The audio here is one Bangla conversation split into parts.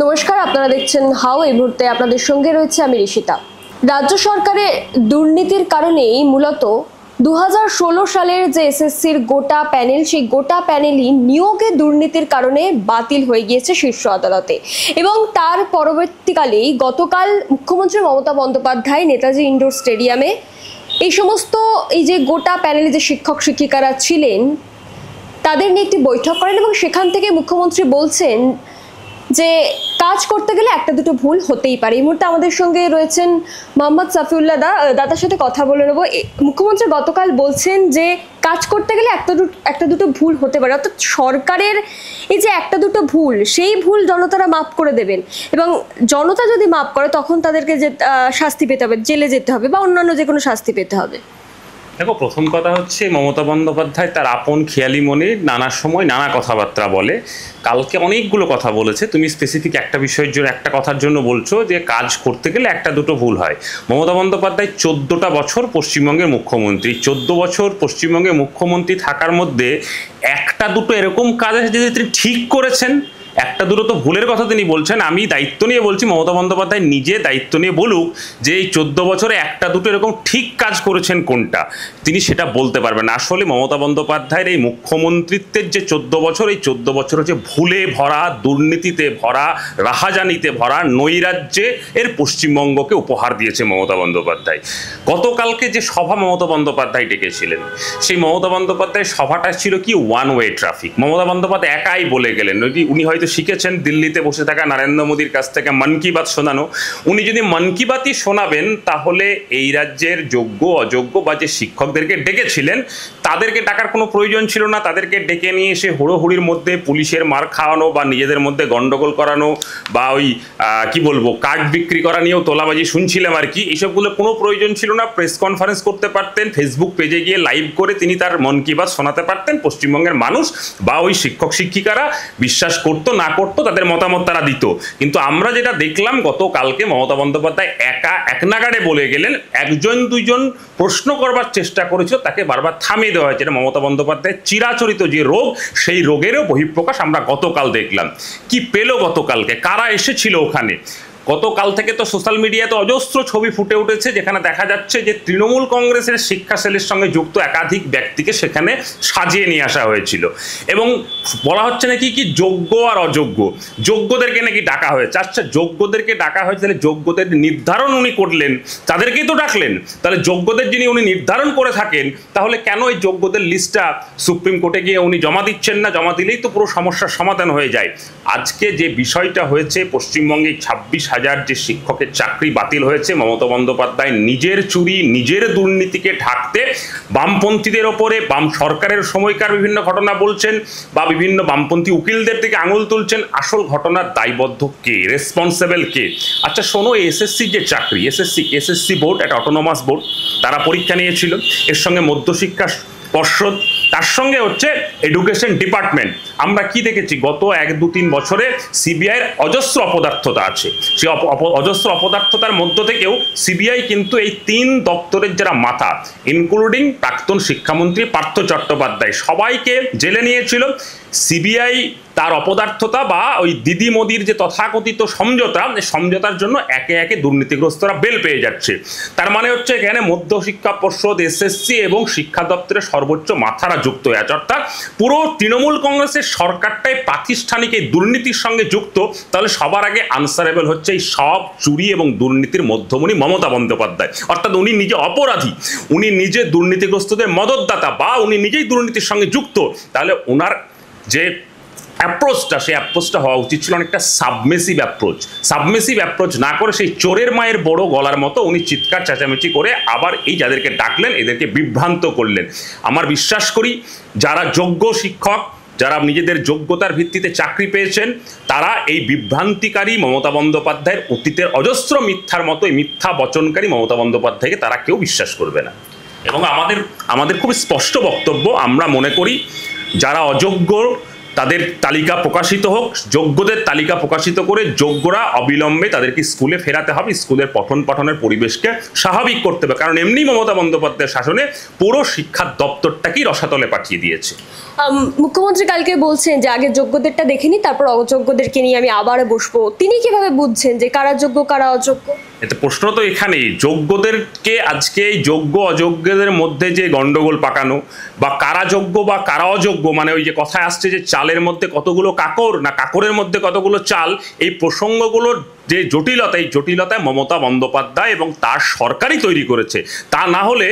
নমস্কার, আপনারা দেখছেন হাও। এই মুহূর্তে আপনাদের সঙ্গে রয়েছে আমি ঋষিতা। রাজ্য সরকারের দুর্নীতির কারণেই মূলত 2016 সালের যে এসএসসির গোটা প্যানেল, সেই গোটা প্যানেলই নিয়োগে দুর্নীতির কারণে বাতিল হয়ে গিয়েছে শীর্ষ আদালতে। এবং তার পরবর্তীকালেই গতকাল মুখ্যমন্ত্রী মমতা বন্দ্যোপাধ্যায় নেতাজি ইন্ডোর স্টেডিয়ামে এই যে গোটা প্যানেলে যে শিক্ষক শিক্ষিকারা ছিলেন তাদের নিয়ে একটি বৈঠক করেন এবং সেখান থেকে মুখ্যমন্ত্রী বলছেন যে কাজ করতে গেলে একটা দুটো ভুল হতেই পারে। এই মুহূর্তে আমাদের সঙ্গে রয়েছেন মোহাম্মদ সাফিউল্লাহ দাদার সাথে কথা বলে নেব। মুখ্যমন্ত্রী গতকাল বলছেন যে কাজ করতে গেলে একটা দুটো ভুল হতে পারে, অর্থাৎ সরকারের এই যে একটা দুটো ভুল, সেই ভুল জনতারা মাফ করে দেবেন এবং জনতা যদি মাফ করে তখন তাদেরকে যে শাস্তি পেতে হবে, জেলে যেতে হবে বা অন্যান্য যে কোনো শাস্তি পেতে হবে। দেখো, প্রথম কথা হচ্ছে মমতা বন্দ্যোপাধ্যায় তার আপন খেয়ালি মনে নানা সময় নানা কথাবার্তা বলে। কালকে অনেকগুলো কথা বলেছে। তুমি স্পেসিফিক একটা বিষয়ের জন্য, একটা কথার জন্য বলছো যে কাজ করতে গেলে একটা দুটো ভুল হয়। মমতা বন্দ্যোপাধ্যায় 14টা বছর পশ্চিমবঙ্গের মুখ্যমন্ত্রী। 14 বছর পশ্চিমবঙ্গের মুখ্যমন্ত্রী থাকার মধ্যে একটা দুটো এরকম কাজ আছে যদি তিনি ঠিক করেছেন, একটা দুটো তো ভুলের কথা তিনি বলছেন। আমি দায়িত্ব নিয়ে বলছি, মমতা বন্দ্যোপাধ্যায় নিজে দায়িত্ব নিয়ে বলুক যে এই 14 বছরে একটা দুটো এরকম ঠিক কাজ করেছেন কোনটা, তিনি সেটা বলতে পারবেন না। আসলে মমতা বন্দ্যোপাধ্যায়ের এই মুখ্যমন্ত্রিত্বের যে 14 বছর, এই 14 বছর হচ্ছে ভুলে ভরা, দুর্নীতিতে ভরা, রাহাজানিতে ভরা, নৈরাজ্যে এর পশ্চিমবঙ্গকে উপহার দিয়েছে মমতা বন্দ্যোপাধ্যায়। গতকালকে যে সভা মমতা বন্দ্যোপাধ্যায় ডেকেছিলেন, সেই মমতা বন্দ্যোপাধ্যায়ের সভাটা ছিল কি one way traffic. Mamata Bandyopadhyay একাই বলে গেলেন। উনি হয়তো শিখেছেন দিল্লিতে বসে থাকা নরেন্দ্র মোদীর কাছ থেকে মন কি বাত শোনানো। উনি যদি মন কি বাতই শোনাবেন তাহলে এই রাজ্যের যোগ্য অযোগ্য বা যে শিক্ষকদেরকে ডেকেছিলেন তাদেরকে ডাকার কোনো প্রয়োজন ছিল না। তাদেরকে ডেকে নিয়ে এসে হুড়োহুড়ির মধ্যে পুলিশের মার খাওয়ানো বা নিজেদের মধ্যে গন্ডগোল করানো বা ওই কি বলবো কার্ড বিক্রি করা নিয়েও তোলাবাজি শুনছিলাম আর কি, এইসবগুলো কোনো প্রয়োজন ছিল না। প্রেস কনফারেন্স করতে পারতেন, ফেসবুক পেজে গিয়ে লাইভ করে তিনি তার মন কি বাত শোনাতে পারতেন। পশ্চিমবঙ্গের মানুষ বা ওই শিক্ষক শিক্ষিকারা বিশ্বাস করতো না করতো তাদের মতামত তারা দিত। কিন্তু আমরা যেটা দেখলাম গতকালকে, মমতা বন্দ্যোপাধ্যায় এক নাগাড়ে বলে গেলেন। একজন দুইজন প্রশ্ন করবার চেষ্টা করেছিল, তাকে বারবার থামিয়ে দেওয়া হয়েছে। মমতা বন্দ্যোপাধ্যায়ের চিরাচরিত যে রোগ, সেই রোগেরও বহিঃপ্রকাশ আমরা গতকাল দেখলাম। কি পেল গতকালকে, কারা এসেছিল ওখানে? গতকাল থেকে তো সোশ্যাল মিডিয়াতে অজস্র ছবি ফুটে উঠেছে যেখানে দেখা যাচ্ছে যে তৃণমূল কংগ্রেসের শিক্ষা সেলের সঙ্গে যুক্ত একাধিক ব্যক্তিকে সেখানে সাজিয়ে নিয়ে আসা হয়েছিল এবং বলা হচ্ছে নাকি কি যোগ্য আর অযোগ্য, যোগ্যদেরকে নাকি ডাকা হয়েছে। আচ্ছা, যোগ্যদেরকে ডাকা হয়েছে, তাহলে যোগ্যদের নির্ধারণ উনি করলেন, তাদেরকেই তো ডাকলেন। তাহলে যোগ্যদের যিনি উনি নির্ধারণ করে থাকেন, তাহলে কেন এই যোগ্যদের লিস্টটা সুপ্রিম কোর্টে গিয়ে উনি জমা দিচ্ছেন না? জমা দিলেই তো পুরো সমস্যার সমাধান হয়ে যায়। আজকে যে বিষয়টা হয়েছে, পশ্চিমবঙ্গে 26,000 যে শিক্ষকের চাকরি বাতিল হয়েছে, মমতা বন্দ্যোপাধ্যায় নিজের চুরি, নিজের দুর্নীতিকে ঢাকতে বামপন্থীদের ওপরে, বাম সরকারের সময়কার বিভিন্ন ঘটনা বলছেন বা বিভিন্ন বামপন্থী উকিলদের থেকে আঙুল তুলছেন। আসল ঘটনার দায়বদ্ধ কে, রেসপন্সিবল কে? আচ্ছা শোনো, এসএসসি যে চাকরি, এসএসসি বোর্ড একটা অটোনোমাস বোর্ড, তারা পরীক্ষা নিয়েছিল। এর সঙ্গে মধ্যশিক্ষা পর্ষদ, তার সঙ্গে হচ্ছে এডুকেশন ডিপার্টমেন্ট। আমরা কি দেখেছি গত 1-2-3 বছরে সিবিআইয়ের অজস্র অপদার্থতা আছে। সেই অজস্র অপদার্থতার মধ্য থেকেও সিবিআই কিন্তু এই 3 দপ্তরের যারা মাথা, ইনক্লুডিং প্রাক্তন শিক্ষামন্ত্রী পার্থ চট্টোপাধ্যায়, সবাইকে জেলে নিয়েছিল। সিবিআই তার অপদার্থতা বা ওই দিদি মোদির যে তথাকথিত সমঝোতা, সমঝোতার জন্য একে একে দুর্নীতিগ্রস্তরা বেল পেয়ে যাচ্ছে। তার মানে হচ্ছে এখানে মধ্যশিক্ষা পর্ষদ, এসএসসি এবং শিক্ষা দপ্তরের সর্বোচ্চ মাথারা যুক্ত হয়ে আছে। অর্থাৎ পুরো তৃণমূল কংগ্রেসের সরকারটাই প্রাতিষ্ঠানিক এই দুর্নীতির সঙ্গে যুক্ত। তাহলে সবার আগে আনসারেবল হচ্ছে এই সব চুরি এবং দুর্নীতির মধ্যমণি মমতা বন্দ্যোপাধ্যায়। অর্থাৎ উনি নিজে অপরাধী, উনি নিজে দুর্নীতিগ্রস্তদের মদতদাতা বা উনি নিজেই দুর্নীতির সঙ্গে যুক্ত। তাহলে ওনার যে অ্যাপ্রোচটা, সেই অ্যাপ্রোচটা হওয়া উচিত ছিল অনেকটা সাবমেসিভ অ্যাপ্রোচ না করে সেই চোরের মায়ের বড় গলার মতো উনি চিৎকার চেঁচামেচি করে আবার এই যাদেরকে ডাকলেন এদেরকে বিভ্রান্ত করলেন। আমার বিশ্বাস করি যারা যোগ্য শিক্ষক, যারা নিজেদের যোগ্যতার ভিত্তিতে চাকরি পেয়েছেন, তারা এই বিভ্রান্তিকারী মমতা বন্দ্যোপাধ্যায়ের অতীতের অজস্র মিথ্যার মতো এই মিথ্যা বচনকারী মমতা বন্দ্যোপাধ্যায়কে তারা কেউ বিশ্বাস করবে না। এবং আমাদের খুব স্পষ্ট বক্তব্য, আমরা মনে করি যারা অযোগ্য তাদের তালিকা প্রকাশিত হোক, যোগ্যদের তালিকা প্রকাশিত করে যোগ্যরা অবিলম্বে তাদেরকে স্কুলে ফেরাতে হবে। স্কুলের পঠন পাঠনের পরিবেশকে স্বাভাবিক করতে হবে, কারণ এমনি মমতা বন্দ্যোপাধ্যায়ের শাসনে পুরো শিক্ষা দপ্তরটাকেই রসাতলে পাঠিয়ে দিয়েছে। মুখ্যমন্ত্রী কালকে বলছেন যে আগে যোগ্যদেরটা দেখে নি, তারপর অযোগ্যদেরকে নিয়ে আমি আবার বসবো। তিনি কিভাবে বুঝছেন যে কারা যোগ্য কারা অযোগ্য? এতে প্রশ্ন তো এখানেই, যোগ্যদেরকে আজকে এই যোগ্য অযোগ্যদের মধ্যে যে গন্ডগোল পাকানো বা কারা যোগ্য বা কারা অযোগ্য, মানে ওই যে কথায় আসছে যে চালের মধ্যে কতগুলো কাকর না কাকরের মধ্যে কতগুলো চাল, এই প্রসঙ্গগুলোর যে জটিলতা, এই জটিলতায় মমতা বন্দ্যোপাধ্যায় এবং তার সরকারই তৈরি করেছে। তা না হলে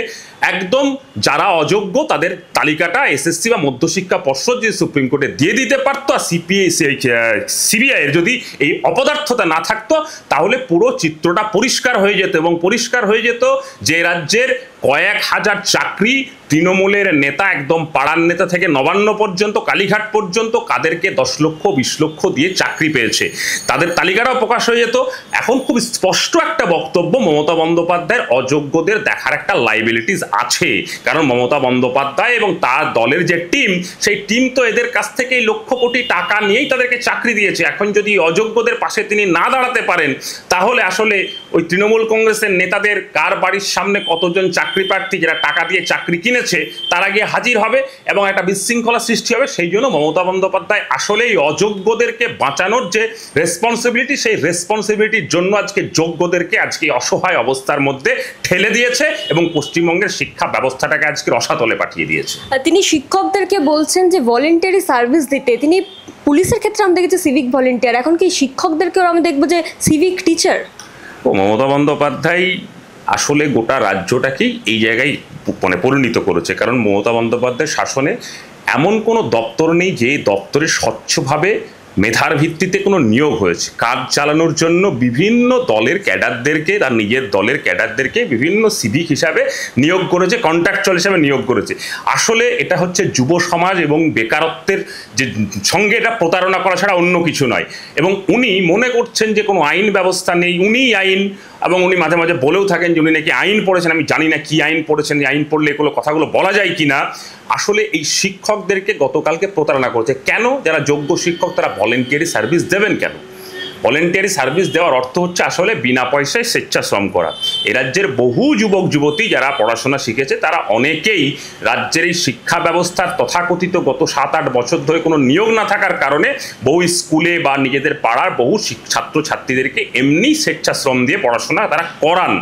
একদম যারা অযোগ্য তাদের তালিকাটা এসএসসি বা মধ্যশিক্ষা পর্ষদ যে সুপ্রিম কোর্টে দিয়ে দিতে পারতো, আর সিবিআইয়ের যদি এই অপদার্থতা না থাকতো তাহলে পুরো চিত্রটা পরিষ্কার হয়ে যেত, এবং পরিষ্কার হয়ে যেত যে রাজ্যের কয়েক হাজার চাকরি তৃণমূলের নেতা, একদম পাড়ার নেতা থেকে নবান্ন পর্যন্ত, কালীঘাট পর্যন্ত কাদেরকে 10 লক্ষ 20 লক্ষ দিয়ে চাকরি পেয়েছে তাদের তালিকাটাও প্রকাশ হয়ে যেত। এখন খুব স্পষ্ট একটা বক্তব্য, মমতা বন্দ্যোপাধ্যায়ের অযোগ্যদের দেখার একটা লাইবিলিটিস আছে, কারণ মমতা বন্দ্যোপাধ্যায় এবং তার দলের যে টিম, সেই টিম তো এদের কাছ থেকে লক্ষ কোটি টাকা নিয়েই তাদেরকে চাকরি দিয়েছে। এখন যদি অযোগ্যদের পাশে তিনি না দাঁড়াতে পারেন তাহলে আসলে ওই তৃণমূল কংগ্রেসের নেতাদের কার বাড়ির সামনে কতজন চাকরি প্রার্থী যারা টাকা দিয়ে চাকরি কিনেছে তারা গিয়ে হাজির হবে এবং একটা বিশৃঙ্খলা সৃষ্টি হবে। সেই জন্য মমতা বন্দ্যোপাধ্যায় আসলে এই অযোগ্যদেরকে বাঁচানোর যে রেসপন্সিবিলিটি, সেই রেসপন্সিবিলিটির জন্য আজকে যোগ্যদেরকে আজকে অসহায় অবস্থার মধ্যে ঠেলে দিয়েছে এবং পশ্চিমবঙ্গের শিক্ষা ব্যবস্থাটাকে আজকে রসাতলে পাঠিয়ে দিয়েছে। তিনি শিক্ষকদেরকে বলছেন যে ভলেন্টারি সার্ভিস দিতে। তিনি পুলিশের ক্ষেত্রে আমরা দেখেছি সিভিক ভলেন্টিয়ার, এখন কি শিক্ষকদেরকেও আমি দেখবো যে সিভিক টিচার? মমতা বন্দ্যোপাধ্যায় আসলে গোটা রাজ্যটাকেই এই জায়গায় মানে পরিণত করেছে, কারণ মমতা বন্দ্যোপাধ্যায়ের শাসনে এমন কোনো দপ্তর নেই যে দপ্তরে স্বচ্ছভাবে মেধার ভিত্তিতে কোনো নিয়োগ হয়েছে। কাজ চালানোর জন্য বিভিন্ন দলের ক্যাডারদেরকে, তার নিজের দলের ক্যাডারদেরকে বিভিন্ন সিভিক হিসাবে নিয়োগ করেছে, কন্ট্রাকচুয়াল হিসাবে নিয়োগ করেছে। আসলে এটা হচ্ছে যুব সমাজ এবং বেকারত্বের যে সঙ্গে এটা প্রতারণা করা ছাড়া অন্য কিছু নয়। এবং উনি মনে করছেন যে কোনো আইন ব্যবস্থা নেই, উনিই আইন, এবং উনি মাঝে মাঝে বলেও থাকেন যে উনি নাকি আইন পড়েছেন। আমি জানি না কি আইন পড়েছেন, যে আইন পড়লে এগুলো কথাগুলো বলা যায় কি না। আসলে এই শিক্ষকদেরকে গতকালকে প্রতারণা করেছে। কেন? যারা যোগ্য শিক্ষক তারা ভলেন্টিয়ারি সার্ভিস দেবেন কেন? ভলেন্টিয়ারি সার্ভিস দেওয়ার অর্থ হচ্ছে আসলে বিনা পয়সায় স্বেচ্ছাশ্রম করা। এ রাজ্যের বহু যুবক যুবতী যারা পড়াশোনা শিখেছে তারা অনেকেই রাজ্যের এই শিক্ষা ব্যবস্থার তথাকথিত গত 7-8 বছর ধরে কোনো নিয়োগ না থাকার কারণে বহু স্কুলে বা নিজেদের পাড়ার বহু ছাত্রছাত্রীদেরকে এমনি স্বেচ্ছাশ্রম দিয়ে পড়াশোনা তারা করান,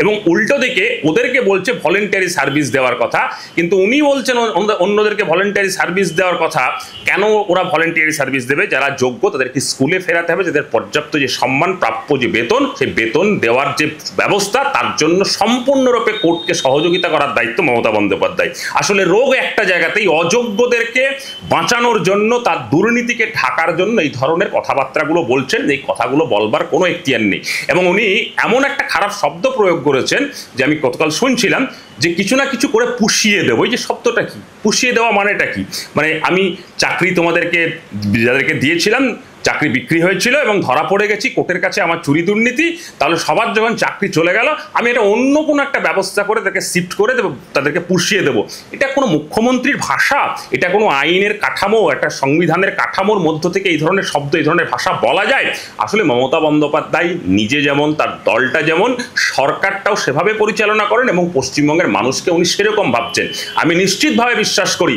এবং উল্টো দিকে ওদেরকে বলছে ভলেন্টিয়ারি সার্ভিস দেওয়ার কথা। কিন্তু উনি বলছেন অন্যদেরকে ভলেন্টিয়ারি সার্ভিস দেওয়ার কথা। কেন ওরা ভলেন্টিয়ারি সার্ভিস দেবে? যারা যোগ্য তাদেরকে স্কুলে ফেরাতে হবে, যাদের পর্যাপ্ত যে সম্মান প্রাপ্য যে বেতন, সেই বেতন দেওয়ার যে ব্যবস্থা, তার জন্য সম্পূর্ণরূপে কোর্টকে সহযোগিতা করার দায়িত্ব মমতা বন্দ্যোপাধ্যায়। আসলে রোগ একটা জায়গাতেই, অযোগ্যদেরকে বাঁচানোর জন্য, তার দুর্নীতিকে ঢাকার জন্য এই ধরনের কথাবার্তাগুলো বলছেন। এই কথাগুলো বলবার কোনো এখতিয়ার নেই, এবং উনি এমন একটা খারাপ শব্দ প্রয়োগ করেছেন যে আমি গতকাল শুনছিলাম যে কিছু না কিছু করে পুষিয়ে দেবো। এই যে শব্দটা কি, পুষিয়ে দেওয়া মানেটা কি? মানে আমি চাকরি তোমাদেরকে যাদেরকে দিয়েছিলাম, চাকরি বিক্রি হয়েছিল এবং ধরা পড়ে গেছি কোর্টের কাছে আমার চুরি দুর্নীতি, তাহলে সবার যখন চাকরি চলে গেল আমি এটা অন্য কোনো একটা ব্যবস্থা করে তাদেরকে শিফট করে দেবো, তাদেরকে পুষিয়ে দেবো। এটা কোনো মুখ্যমন্ত্রীর ভাষা? এটা কোনো আইনের কাঠামো, একটা সংবিধানের কাঠামোর মধ্য থেকে এই ধরনের শব্দ, এই ধরনের ভাষা বলা যায়? আসলে মমতা বন্দ্যোপাধ্যায় নিজে যেমন, তার দলটা যেমন, সরকারটাও সেভাবে পরিচালনা করেন এবং পশ্চিমবঙ্গের মানুষকে উনি সেরকম ভাবছেন। আমি নিশ্চিতভাবে বিশ্বাস করি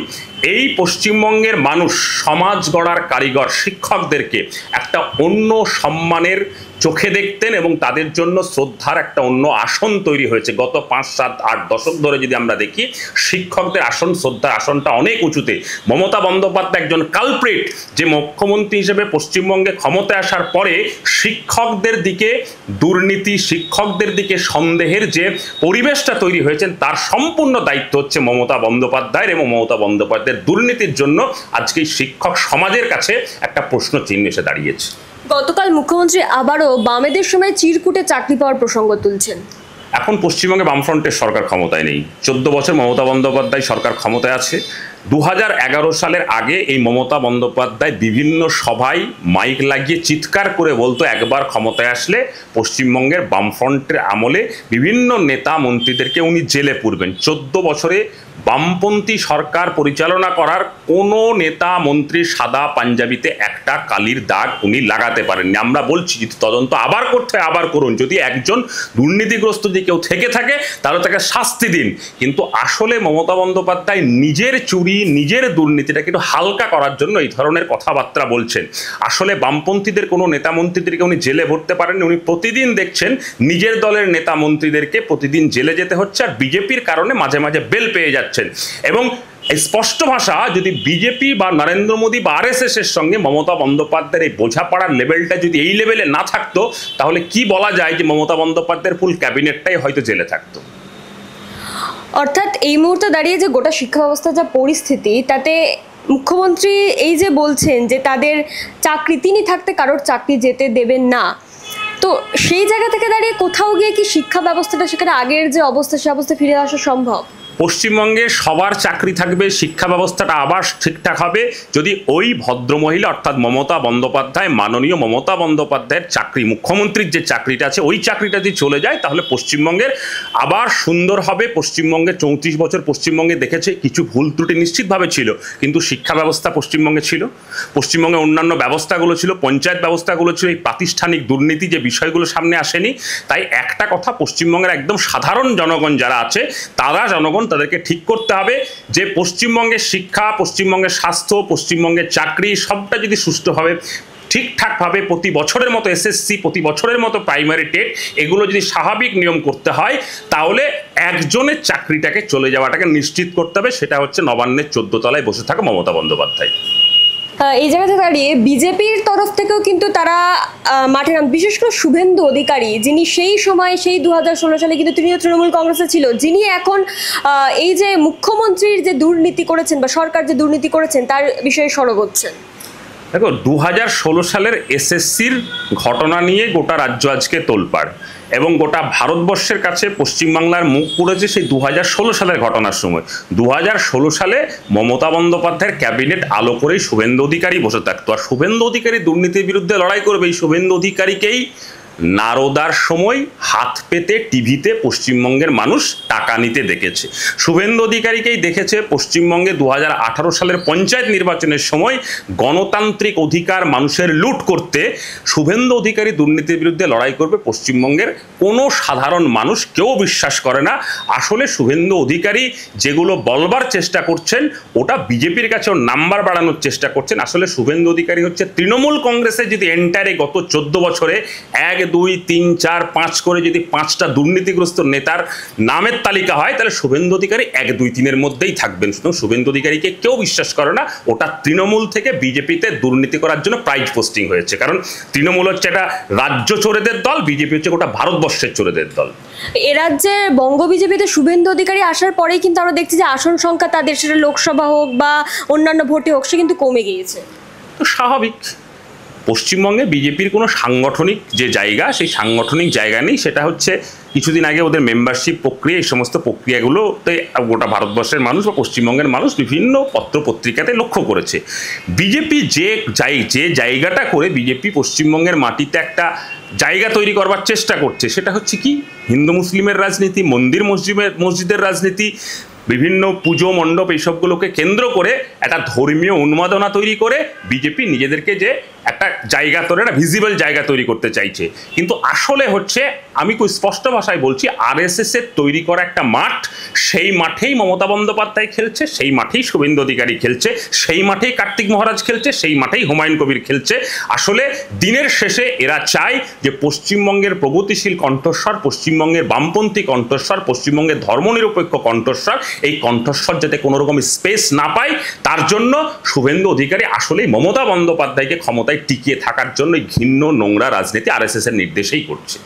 এই পশ্চিমবঙ্গের মানুষ সমাজ গড়ার কারিগর শিক্ষকদেরকে একটা অন্য সম্মানের চোখে দেখতেন এবং তাদের জন্য শ্রদ্ধার একটা অন্য আসন তৈরি হয়েছে। গত 5, 7, 8 দশক ধরে যদি আমরা দেখি, শিক্ষকদের আসন, শ্রদ্ধার আসনটা অনেক উঁচুতে। মমতা বন্দ্যোপাধ্যায় একজন কালপ্রিট, যে মুখ্যমন্ত্রী হিসেবে পশ্চিমবঙ্গে ক্ষমতায় আসার পরে শিক্ষকদের দিকে দুর্নীতি, শিক্ষকদের দিকে সন্দেহের যে পরিবেশটা তৈরি হয়েছেন, তার সম্পূর্ণ দায়িত্ব হচ্ছে মমতা বন্দ্যোপাধ্যায়ের, এবং মমতা বন্দ্যোপাধ্যায়ের দুর্নীতির জন্য আজকে শিক্ষক সমাজের কাছে একটা প্রশ্ন চিহ্ন এসে দাঁড়িয়েছে। গতকাল মুখ্যমন্ত্রী আবারও বামেদের সময় চিরকুটে চাকরি পাওয়ার প্রসঙ্গ তুলছেন। এখন পশ্চিমবঙ্গে বামফ্রন্টের সরকার ক্ষমতায় নেই। 14 বছর মমতা বন্দ্যোপাধ্যায় সরকার ক্ষমতায় আছে। 2011 সালের আগে এই মমতা বন্দ্যোপাধ্যায় বিভিন্ন সভায় মাইক লাগিয়ে চিৎকার করে বলতো একবার ক্ষমতায় আসলে পশ্চিমবঙ্গের বামফ্রন্টের আমলে বিভিন্ন নেতা মন্ত্রীদেরকে উনি জেলে পুরবেন। 14 বছরে বামপন্থী সরকার পরিচালনা করার কোনো নেতা মন্ত্রী সাদা পাঞ্জাবিতে একটা কালির দাগ উনি লাগাতে পারেননি। আমরা বলছি যদি তদন্ত আবার করতে হয় আবার করুন, যদি একজন দুর্নীতিগ্রস্ত যদি কেউ থেকে থাকে তাহলে তাকে শাস্তি দিন, কিন্তু আসলে মমতা বন্দ্যোপাধ্যায় নিজের চুরি নিজের দুর্নীতিটাকে একটু হালকা করার জন্য এই ধরনের কথাবার্তা বলছেন। আসলে বামপন্থীদের কোনো নেতা মন্ত্রীদেরকে উনি জেলে ভরতে পারেননি, উনি প্রতিদিন দেখছেন নিজের দলের নেতা মন্ত্রীদেরকে প্রতিদিন জেলে যেতে হচ্ছে, আর বিজেপির কারণে মাঝে মাঝে বেল পেয়ে যাচ্ছেন। এবং এই স্পষ্ট ভাষা, যদি বিজেপি বা নরেন্দ্র মোদী বা আরএসএস এর সঙ্গে মমতা বন্দ্যোপাধ্যায়ের এই বোঝাপড়ার লেভেলটা যদি এই লেভেলে না থাকতো, তাহলে কি বলা যায় যে মমতা বন্দ্যোপাধ্যায়ের ফুল ক্যাবিনেটটাই হয়তো জেলে থাকতো। অর্থাৎ এই মুহূর্তে দাঁড়িয়ে যে গোটা শিক্ষা ব্যবস্থার যা পরিস্থিতি, তাতে মুখ্যমন্ত্রী এই যে বলছেন যে তাদের চাকরি, তিনি থাকতে কারোর চাকরি যেতে দেবেন না, তো সেই জায়গা থেকে দাঁড়িয়ে কোথাও গিয়ে কি শিক্ষা ব্যবস্থাটা সেখানে আগের যে অবস্থা সে অবস্থায় ফিরে আসা সম্ভব? পশ্চিমবঙ্গে সবার চাকরি থাকবে, শিক্ষা ব্যবস্থাটা আবার ঠিকঠাক হবে যদি ওই ভদ্রমহিলা অর্থাৎ মমতা বন্দ্যোপাধ্যায়, মাননীয় মমতা বন্দ্যোপাধ্যায়ের চাকরি, মুখ্যমন্ত্রীর যে চাকরিটা আছে ওই চাকরিটা যদি চলে যায় তাহলে পশ্চিমবঙ্গের আবার সুন্দর হবে। পশ্চিমবঙ্গে 34 বছর পশ্চিমবঙ্গে দেখেছে কিছু ভুল ত্রুটি নিশ্চিতভাবে ছিল, কিন্তু শিক্ষা ব্যবস্থা পশ্চিমবঙ্গে ছিল, পশ্চিমবঙ্গে অন্যান্য ব্যবস্থাগুলো ছিল, পঞ্চায়েত ব্যবস্থাগুলো ছিল, এই প্রাতিষ্ঠানিক দুর্নীতি যে বিষয়গুলো সামনে আসেনি। তাই একটা কথা পশ্চিমবঙ্গের একদম সাধারণ জনগণ যারা আছে জনগণ তাদেরকে ঠিক করতে হবে যে পশ্চিমবঙ্গের শিক্ষা, পশ্চিমবঙ্গের স্বাস্থ্য, পশ্চিমবঙ্গের চাকরি সবটা যদি সুষ্ঠুভাবে ঠিকঠাকভাবে প্রতি বছরের মতো এসএসসি, প্রতি বছরের মতো প্রাইমারি টেট, এগুলো যদি স্বাভাবিক নিয়ম করতে হয় তাহলে একজনের চাকরিটাকে চলে যাওয়াটাকে নিশ্চিত করতে হবে। সেটা হচ্ছে নবান্নের 14 তলায় বসে থাকা মমতা বন্দ্যোপাধ্যায়। এই জায়গাতে দাঁড়িয়ে বিজেপির তরফ থেকেও কিন্তু তারা মাঠে নাম, বিশেষ করে শুভেন্দু অধিকারী, যিনি সেই সময় সেই 2016 সালে কিন্তু তিনি তৃণমূল কংগ্রেসে ছিল, যিনি এখন এই যে মুখ্যমন্ত্রীর যে দুর্নীতি করেছেন বা সরকার যে দুর্নীতি করেছেন তার বিষয়ে সরব হচ্ছেন। দেখো 2016 সালের এসএসসির ঘটনা নিয়ে গোটা রাজ্য আজকে তোলপাড়, এবং গোটা ভারতবর্ষের কাছে পশ্চিমবাংলার মুখ পুড়েছে সেই 2016 সালের ঘটনার সময়। 2016 সালে মমতা বন্দ্যোপাধ্যায়ের ক্যাবিনেট আলো করেই শুভেন্দু অধিকারী বসে থাকতো, আর শুভেন্দু অধিকারী দুর্নীতির বিরুদ্ধে লড়াই করবে। এই শুভেন্দু অধিকারীকেই নারদার সময় হাত পেতে টিভিতে পশ্চিমবঙ্গের মানুষ টাকা নিতে দেখেছে, শুভেন্দু অধিকারীকেই দেখেছে পশ্চিমবঙ্গে 2018 সালের পঞ্চায়েত নির্বাচনের সময় গণতান্ত্রিক অধিকার মানুষের লুট করতে শুভেন্দু অধিকারী দুর্নীতির বিরুদ্ধে লড়াই করবে। পশ্চিমবঙ্গের কোনো সাধারণ মানুষ কেউ বিশ্বাস করে না। আসলে শুভেন্দু অধিকারী যেগুলো বলবার চেষ্টা করছেন ওটা বিজেপির কাছেও নাম্বার বাড়ানোর চেষ্টা করছেন। আসলে শুভেন্দু অধিকারী হচ্ছে তৃণমূল কংগ্রেসের যদি এন্টারে গত 14 বছরে 1, 2, 3, 4, 5 করে যদি 5টা দুর্নীতিগ্রস্ত নেতার নামের তালিকা হয় তাহলে শুভেন্দু অধিকারী 1, 2, 3-এর মধ্যেই থাকবেন। শুধু শুভেন্দু অধিকারীকে কেউ বিশ্বাস করে না, ওটা তৃণমূল থেকে বিজেপিতে দুর্নীতি করার জন্য প্রাইজ পোস্টিং হয়েছে। কারণ তৃণমূল হচ্ছে একটা রাজ্য চোরেদের দল, বিজেপি হচ্ছে গোটা ভারতবর্ষের চোরেদের দল। এ রাজ্যে বঙ্গ বিজেপিতে শুভেন্দু অধিকারী আসার পরেই কিন্তু আমরা দেখছি যে আসন সংখ্যা তাদের, সেটা লোকসভা হোক বা অন্যান্য ভোটে হোক, সে কিন্তু কমে গিয়েছে। তো স্বাভাবিক, পশ্চিমবঙ্গে বিজেপির কোনো সাংগঠনিক যে জায়গা, সেই সাংগঠনিক জায়গা নেই। সেটা হচ্ছে কিছুদিন আগে ওদের মেম্বারশিপ প্রক্রিয়া, এই সমস্ত প্রক্রিয়াগুলোতে গোটা ভারতবর্ষের মানুষ বা পশ্চিমবঙ্গের মানুষ বিভিন্ন পত্রপত্রিকাতে লক্ষ্য করেছে। বিজেপি যে জায়গাটা করে বিজেপি পশ্চিমবঙ্গের মাটিতে একটা জায়গা তৈরি করবার চেষ্টা করছে, সেটা হচ্ছে কি হিন্দু মুসলিমের রাজনীতি, মন্দির মসজিদের রাজনীতি, বিভিন্ন পুজো মণ্ডপ এইসবগুলোকে কেন্দ্র করে একটা ধর্মীয় উন্মাদনা তৈরি করে বিজেপি নিজেদেরকে যে একটা জায়গা তৈরি, একটা ভিজিবল জায়গা তৈরি করতে চাইছে। কিন্তু আসলে হচ্ছে, আমি খুব স্পষ্ট ভাষায় বলছি, আরএসএস এর তৈরি করা একটা মাঠ, সেই মাঠেই মমতা বন্দ্যোপাধ্যায় খেলছে, সেই মাঠেই শুভেন্দু অধিকারী খেলছে, সেই মাঠেই কার্তিক মহারাজ খেলছে, সেই মাঠেই হুমায়ুন কবির খেলছে। আসলে দিনের শেষে এরা চায় যে পশ্চিমবঙ্গের প্রগতিশীল কণ্ঠস্বর, পশ্চিমবঙ্গের বামপন্থী কণ্ঠস্বর, পশ্চিমবঙ্গের ধর্মনিরপেক্ষ কণ্ঠস্বর, এই কণ্ঠস্বর যাতে কোনো রকম স্পেস না পায়, তার জন্য শুভেন্দু অধিকারী আসলেই মমতা বন্দ্যোপাধ্যায়কে ক্ষমতায় টিকিয়ে থাকার জন্য ঘৃণ্য নোংরা রাজনীতি আরএসএস এর নির্দেশেই করছে।